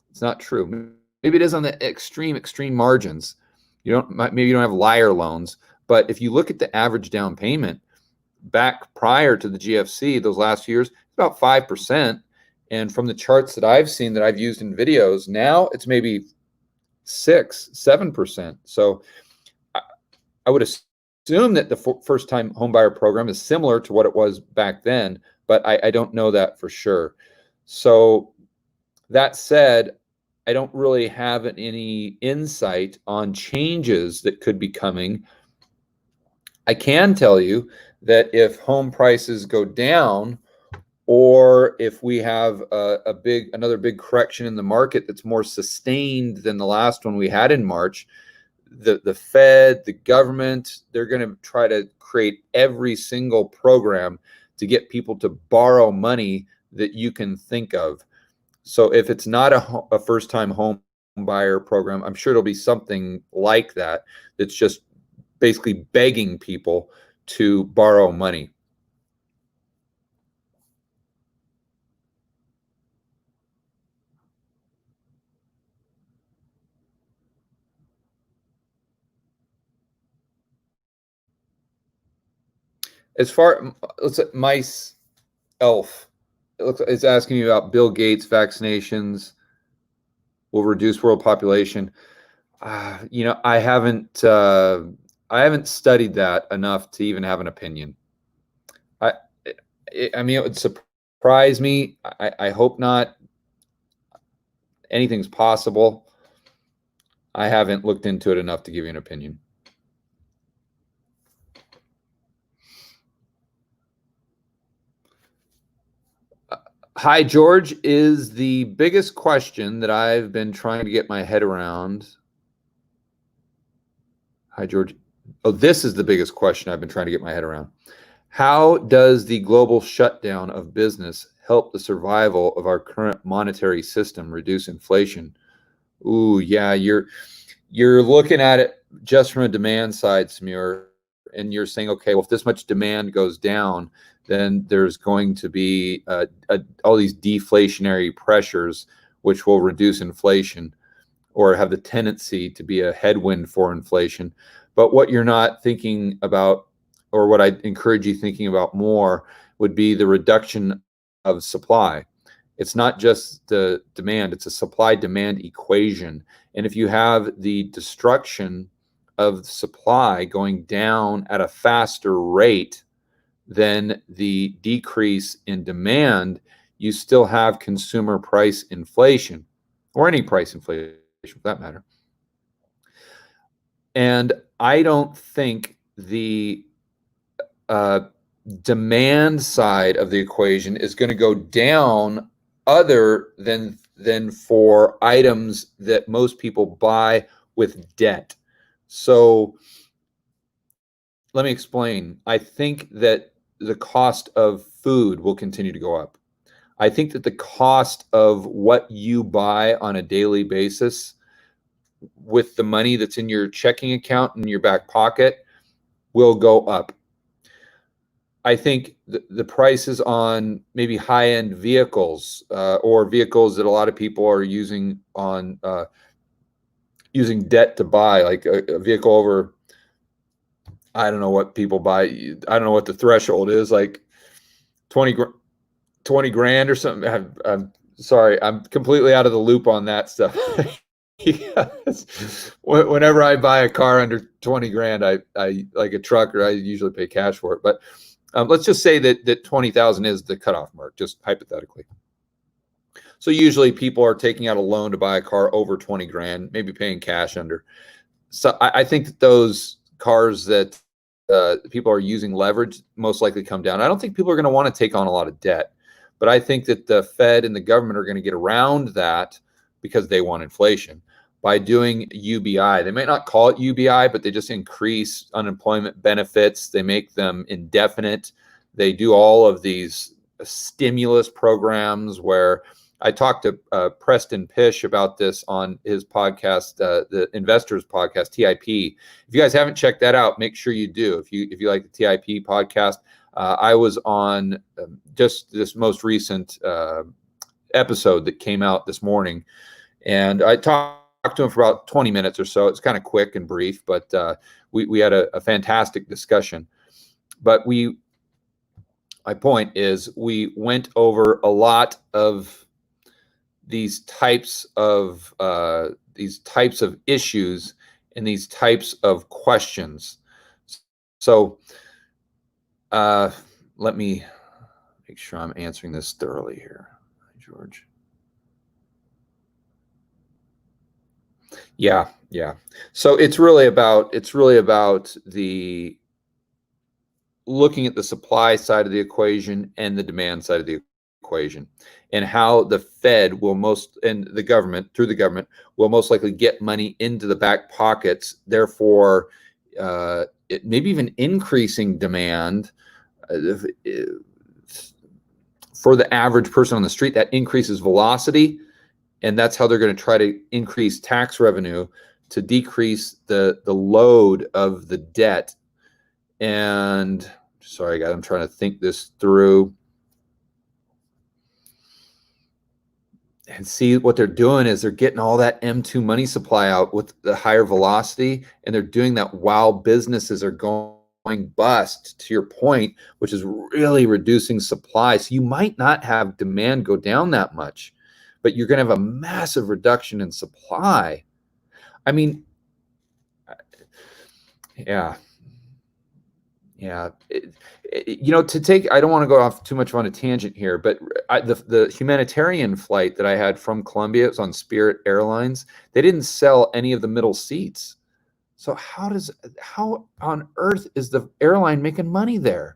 It's not true. Maybe it is on the extreme margins. Maybe you don't have liar loans, but if you look at the average down payment back prior to the GFC, those last years, it's about 5%. And from the charts that I've seen, that I've used in videos, now it's maybe 6-7%. So I would assume that the first-time homebuyer program is similar to what it was back then, but I don't know that for sure. So that said, I don't really have any insight on changes that could be coming. I can tell you that if home prices go down, or if we have another big correction in the market that's more sustained than the last one we had in March, the Fed, the government, they're going to try to create every single program to get people to borrow money that you can think of. So if it's not a first-time home buyer program, I'm sure it'll be something like that, that's just basically begging people to borrow money. As far, let's say mice elf, it's asking you about Bill Gates vaccinations will reduce world population. I haven't studied that enough to even have an opinion. I I mean, it would surprise me. I hope not. Anything's possible. I haven't looked into it enough to give you an opinion. Hi, George, is the biggest question that I've been trying to get my head around. Hi, George. Oh, this is the biggest question I've been trying to get my head around. How does the global shutdown of business help the survival of our current monetary system, reduce inflation? Ooh, yeah, you're looking at it just from a demand side, Samir, and you're saying, okay, well, if this much demand goes down, then there's going to be all these deflationary pressures, which will reduce inflation or have the tendency to be a headwind for inflation. But what you're not thinking about, or what I encourage you thinking about more, would be the reduction of supply. It's not just the demand, it's a supply demand equation. And if you have the destruction of supply going down at a faster rate than the decrease in demand, you still have consumer price inflation, or any price inflation for that matter. And I don't think the demand side of the equation is going to go down other than for items that most people buy with debt. So let me explain. I think that the cost of food will continue to go up. I think that the cost of what you buy on a daily basis with the money that's in your checking account in your back pocket will go up. I think the prices on maybe high-end vehicles or vehicles that a lot of people are using on using debt to buy, like a vehicle over, I don't know what people buy. I don't know what the threshold is, like 20 grand or something. I'm sorry, I'm completely out of the loop on that stuff. Yes. Whenever I buy a car under 20 grand, I like a truck, or I usually pay cash for it. But let's just say that 20,000 is the cutoff mark, just hypothetically. So usually people are taking out a loan to buy a car over 20 grand, maybe paying cash under. So I think that those cars that people are using leverage most likely come down. I don't think people are going to want to take on a lot of debt, but I think that the Fed and the government are going to get around that because they want inflation by doing UBI. They might not call it UBI, but they just increase unemployment benefits. They make them indefinite. They do all of these stimulus programs where I talked to Preston Pish about this on his podcast, the Investors Podcast, TIP. If you guys haven't checked that out, make sure you do. If you like the TIP podcast, I was on just this most recent episode that came out this morning, and I talked to him for about 20 minutes or so. It's kind of quick and brief, but we had a fantastic discussion. But my point is, we went over a lot of these types of issues and these types of questions. So let me make sure I'm answering this thoroughly here, George. Yeah. So it's really about the looking at the supply side of the equation and the demand side of the equation, and how the Fed will and the government, through the government, will most likely get money into the back pockets, therefore maybe even increasing demand for the average person on the street. That increases velocity, and that's how they're going to try to increase tax revenue to decrease the load of the debt. And sorry, guys, I'm trying to think this through. And see, what they're doing is they're getting all that M2 money supply out with the higher velocity, and they're doing that while businesses are going going bust, to your point, which is really reducing supply. So you might not have demand go down that much, but you're going to have a massive reduction in supply. I mean, yeah. Yeah, to take, I don't want to go off too much on a tangent here, but the humanitarian flight that I had from Colombia, it was on Spirit Airlines. They didn't sell any of the middle seats. So how on earth is the airline making money there?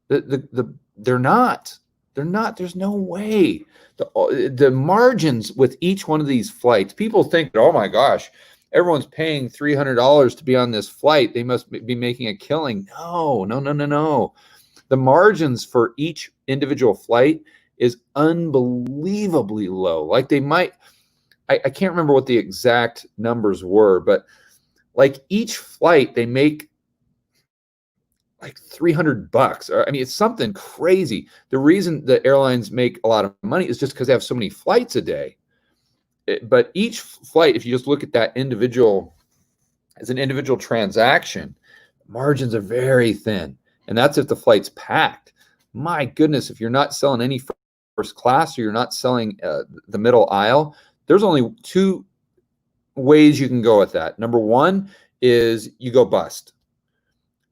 They're not. They're not. There's no way. The margins with each one of these flights, people think, oh my gosh, everyone's paying $300 to be on this flight. They must be making a killing. No, no, no, no, no. The margins for each individual flight is unbelievably low. Like they might, I can't remember what the exact numbers were, but like each flight they make like $300. I mean, it's something crazy. The reason the airlines make a lot of money is just because they have so many flights a day. But each flight, if you just look at that individual as an individual transaction, margins are very thin. And that's if the flight's packed. My goodness, if you're not selling any first class or you're not selling the middle aisle, there's only two ways you can go with that. Number one is you go bust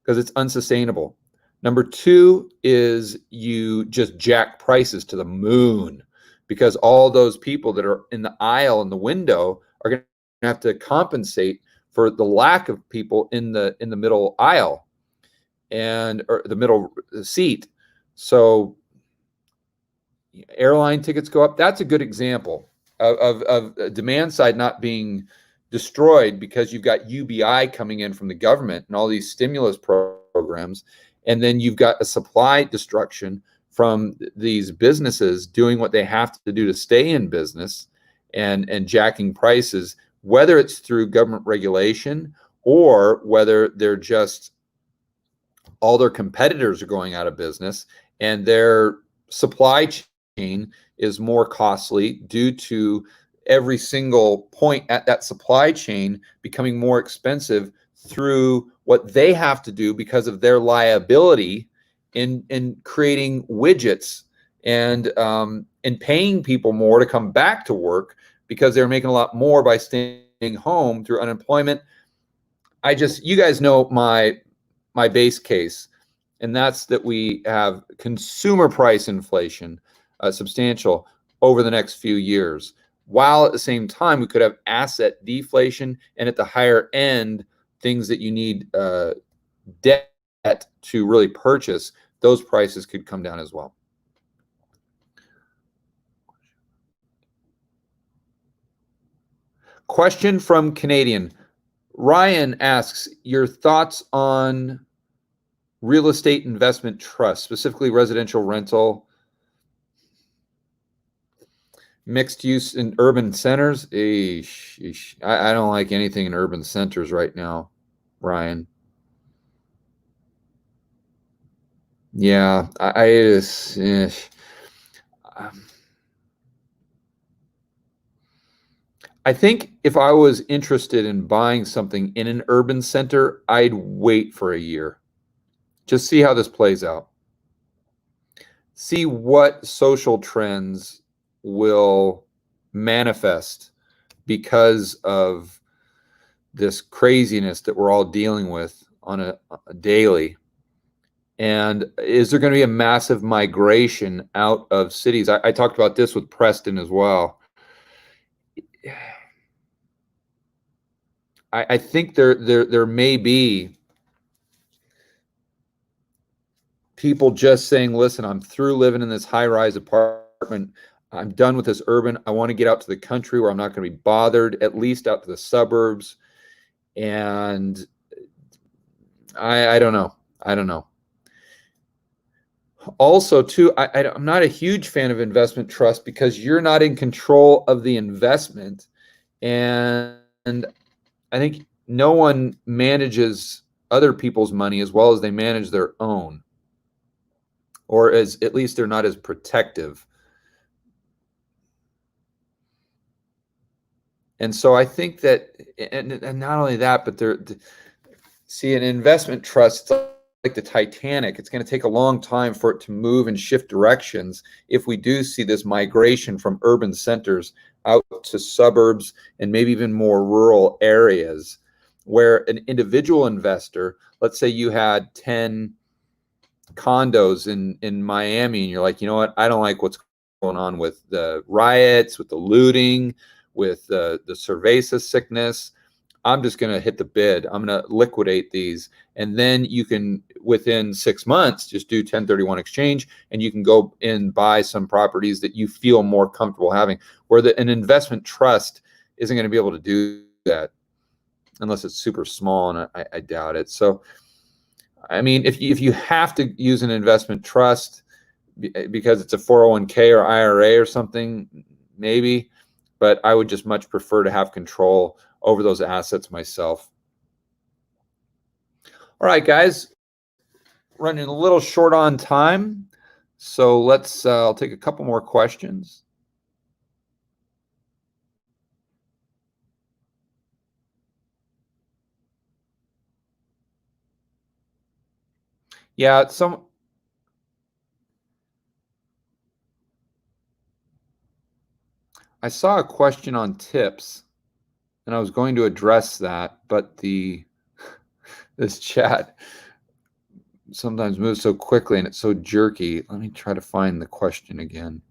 because it's unsustainable. Number two is you just jack prices to the moon because all those people that are in the aisle in the window are going to have to compensate for the lack of people in the middle aisle or the middle seat. So airline tickets go up. That's a good example of demand side not being destroyed because you've got UBI coming in from the government and all these stimulus programs, and then you've got a supply destruction from these businesses doing what they have to do to stay in business and jacking prices, whether it's through government regulation or whether they're just all their competitors are going out of business and their supply chain is more costly due to every single point at that supply chain becoming more expensive through what they have to do because of their liability in creating widgets and paying people more to come back to work because they're making a lot more by staying home through unemployment. You guys know my base case, and that's that we have consumer price inflation, substantial over the next few years, while at the same time we could have asset deflation, and at the higher end, things that you need debt to really purchase, those prices could come down as well. Question from Canadian. Ryan asks your thoughts on real estate investment trust, specifically residential rental, mixed use in urban centers. I don't like anything in urban centers right now, Ryan. Yeah, I think if I was interested in buying something in an urban center, I'd wait for a year. Just see how this plays out. See what social trends will manifest because of this craziness that we're all dealing with on a daily. And is there going to be a massive migration out of cities? I talked about this with Preston as well. I think there may be people just saying, listen, I'm through living in this high-rise apartment. I'm done with this urban. I want to get out to the country where I'm not going to be bothered, at least out to the suburbs. And I don't know. I don't know. Also, too, I'm not a huge fan of investment trust because you're not in control of the investment. And I think no one manages other people's money as well as they manage their own, or as at least they're not as protective. And so I think that, and not only that, but see, an investment trust, like the Titanic. It's going to take a long time for it to move and shift directions if we do see this migration from urban centers out to suburbs and maybe even more rural areas, where an individual investor, let's say you had 10 condos in Miami, and you're like, you know what, I don't like what's going on with the riots, with the looting, with the Cervesa sickness. I'm just going to hit the bid. I'm going to liquidate these. And then you can, within 6 months, just do 1031 exchange, and you can go and buy some properties that you feel more comfortable having, where an investment trust isn't going to be able to do that unless it's super small, and I doubt it. So, I mean, if you have to use an investment trust because it's a 401k or IRA or something, maybe, but I would just much prefer to have control over those assets myself. All right, guys, running a little short on time, so let's I'll take a couple more questions. Yeah, I saw a question on tips, and I was going to address that, but this chat sometimes moves so quickly and it's so jerky. Let me try to find the question again.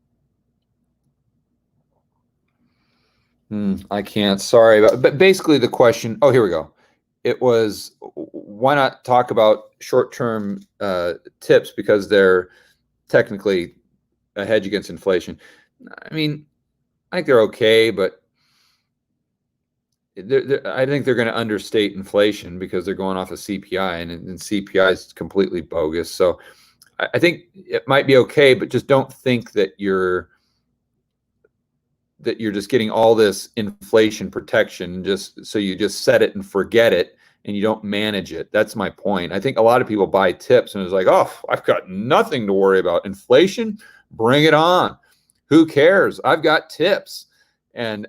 I can't. Sorry, but basically the question. Oh, here we go. It was, why not talk about short-term tips because they're technically a hedge against inflation. I mean, I think they're okay, but I think they're going to understate inflation because they're going off of CPI, and CPI is completely bogus. So I think it might be okay, but just don't think that you're just getting all this inflation protection just so you just set it and forget it and you don't manage it. That's my point. I think a lot of people buy tips and it's like, oh, I've got nothing to worry about. Inflation, bring it on. Who cares? I've got tips. And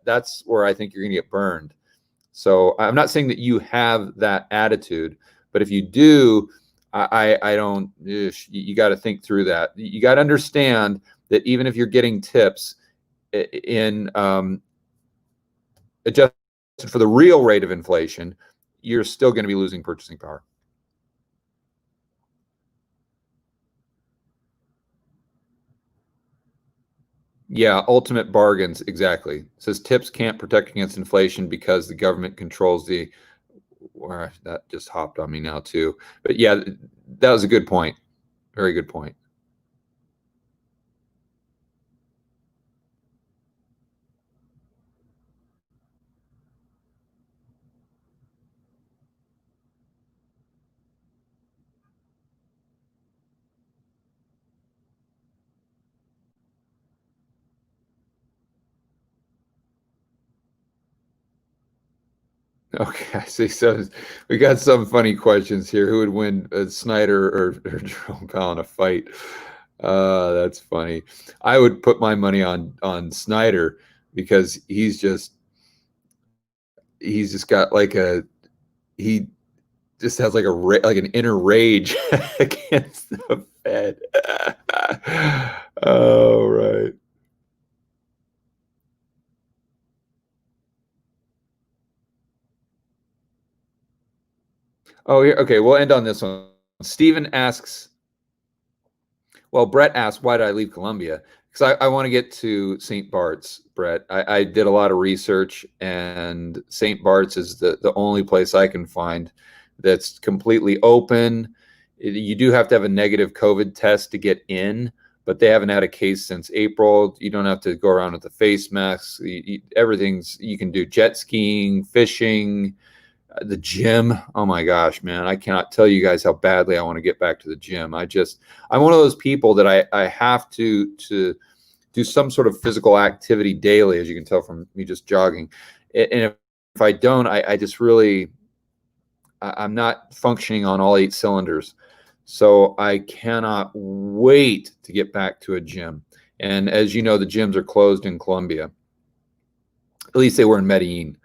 that's where I think you're going to get burned. So I'm not saying that you have that attitude, but if you do, I don't, you got to think through that. You got to understand that even if you're getting tips in adjusted for the real rate of inflation, you're still going to be losing purchasing power. Yeah, ultimate bargains, exactly. It says tips can't protect against inflation because the government controls the, or that just hopped on me now too. But yeah, that was a good point. Very good point. Okay, I see. So we got some funny questions here. Who would win, Snyder or Jerome Powell in a fight? That's funny. I would put my money on Snyder because he's just got like he just has like like an inner rage against the Fed. Oh, right. Oh, here. Okay, we'll end on this one. Steven asks, well, Brett asked, why did I leave Columbia? Because I want to get to St. Bart's, Brett. I did a lot of research, and St. Bart's is the only place I can find that's completely open. You do have to have a negative COVID test to get in, but they haven't had a case since April. You don't have to go around with the face masks. Everything's, you can do jet skiing, fishing, the gym. Oh my gosh, man. I cannot tell you guys how badly I want to get back to the gym. I'm one of those people that I have to do some sort of physical activity daily, as you can tell from me just jogging. And if I don't, I just really, I'm not functioning on all 8 cylinders. So I cannot wait to get back to a gym. And as you know, the gyms are closed in Colombia. At least they were in Medellin.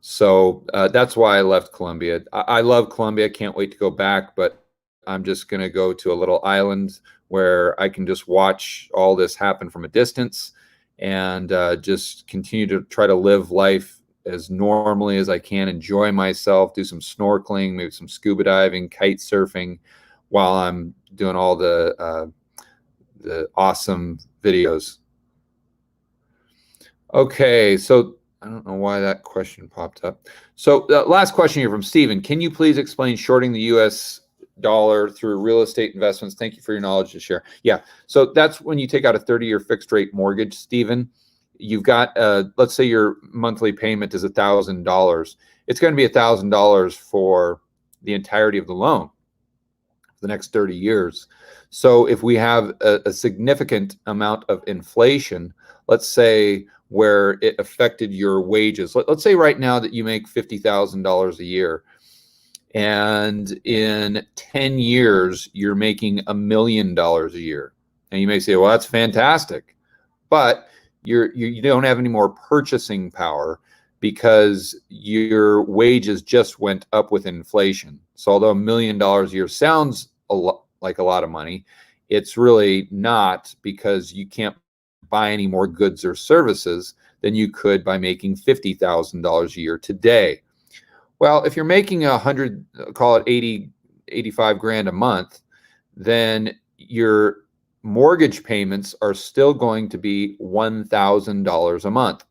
So that's why I left Colombia. I love Colombia. Can't wait to go back. But I'm just going to go to a little island where I can just watch all this happen from a distance and just continue to try to live life as normally as I can, enjoy myself, do some snorkeling, maybe some scuba diving, kite surfing, while I'm doing all the awesome videos. Okay, so I don't know why that question popped up. So the last question here from Steven. Can you please explain shorting the US dollar through real estate investments? Thank you for your knowledge to share. Yeah, so that's when you take out a 30-year fixed rate mortgage, Steven. You've got, let's say your monthly payment is $1,000. It's going to be $1,000 for the entirety of the loan for the next 30 years. So if we have a significant amount of inflation, let's say where it affected your wages, let's say right now that you make $50,000 a year, and in 10 years, you're making $1 million a year. And you may say, well, that's fantastic, but you don't have any more purchasing power because your wages just went up with inflation. So although $1 million a year sounds like a lot of money, it's really not, because you can't buy any more goods or services than you could by making $50,000 a year today. Well, if you're making 100, call it 80, 85 grand a month, then your mortgage payments are still going to be $1,000 a month.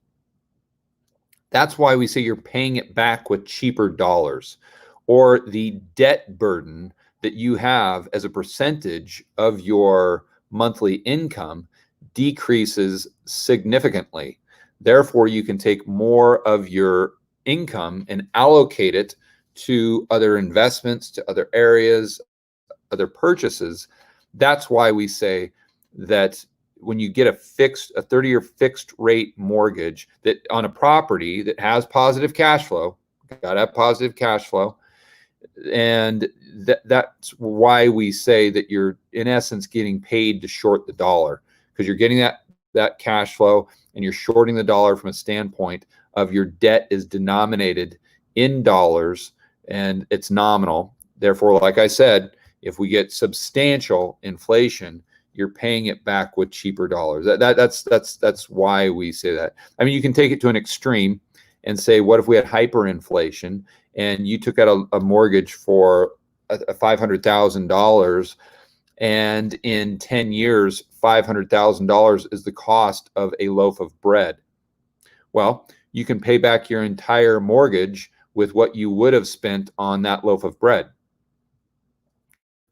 That's why we say you're paying it back with cheaper dollars, or the debt burden that you have as a percentage of your monthly income decreases significantly. Therefore, you can take more of your income and allocate it to other investments, to other areas, other purchases. That's why we say that when you get a 30-year fixed rate mortgage that on a property that has positive cash flow, got to have positive cash flow. And that's why we say that you're in essence getting paid to short the dollar, because you're getting that cash flow and you're shorting the dollar from a standpoint of your debt is denominated in dollars and it's nominal. Therefore, like I said, if we get substantial inflation, you're paying it back with cheaper dollars. That's why we say that. I mean, you can take it to an extreme and say, what if we had hyperinflation and you took out a mortgage for $500,000, and in 10 years, $500,000 is the cost of a loaf of bread? Well, you can pay back your entire mortgage with what you would have spent on that loaf of bread.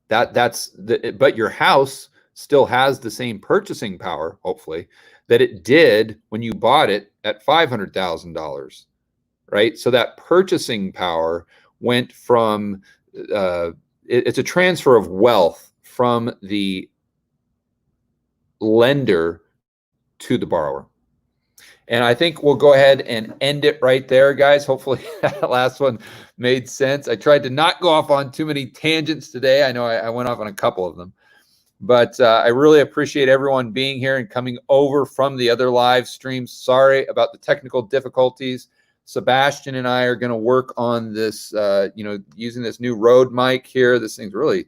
But your house still has the same purchasing power, hopefully, that it did when you bought it at $500,000, right? So that purchasing power went from, it's a transfer of wealth from the lender to the borrower. And I think we'll go ahead and end it right there, guys. Hopefully that last one made sense. I tried to not go off on too many tangents today. I know I went off on a couple of them. But I really appreciate everyone being here and coming over from the other live streams. Sorry about the technical difficulties. Sebastian and I are going to work on this, using this new Rode mic here. This thing's really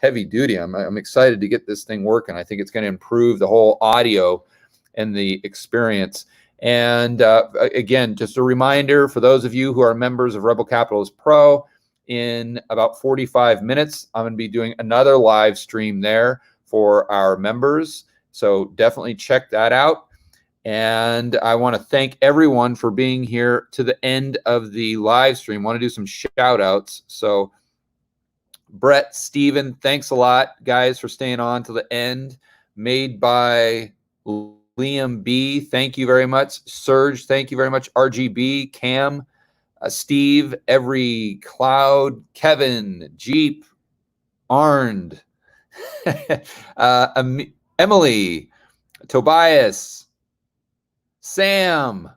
heavy duty. I'm excited to get this thing working. I think it's going to improve the whole audio and the experience. And again, just a reminder for those of you who are members of Rebel Capitalist Pro, in about 45 minutes, I'm going to be doing another live stream there for our members. So definitely check that out. And I want to thank everyone for being here to the end of the live stream. I want to do some shout outs. So Brett, Steven, thanks a lot, guys, for staying on to the end. Made by Liam B, thank you very much. Serge, thank you very much. RGB, Cam, Steve, Every Cloud, Kevin, Jeep, Arnd, Emily, Tobias, Sam,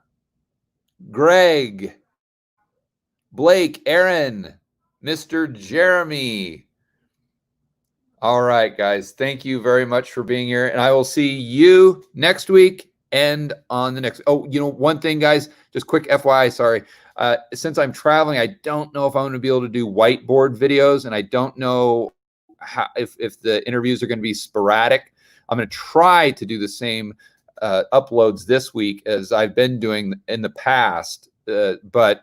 Greg, Blake, Aaron, Mr. Jeremy. All right, guys, thank you very much for being here. And I will see you next week and on the next. Oh, one thing, guys, just quick FYI, sorry. Since I'm traveling, I don't know if I'm going to be able to do whiteboard videos, and I don't know if the interviews are going to be sporadic. I'm going to try to do the same uploads this week as I've been doing in the past, but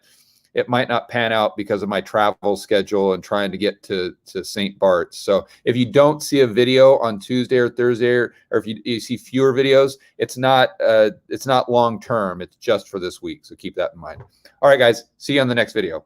it might not pan out because of my travel schedule and trying to get to St. Bart's. So if you don't see a video on Tuesday or Thursday, or if you see fewer videos, it's not long term. It's just for this week. So keep that in mind. All right, guys. See you on the next video.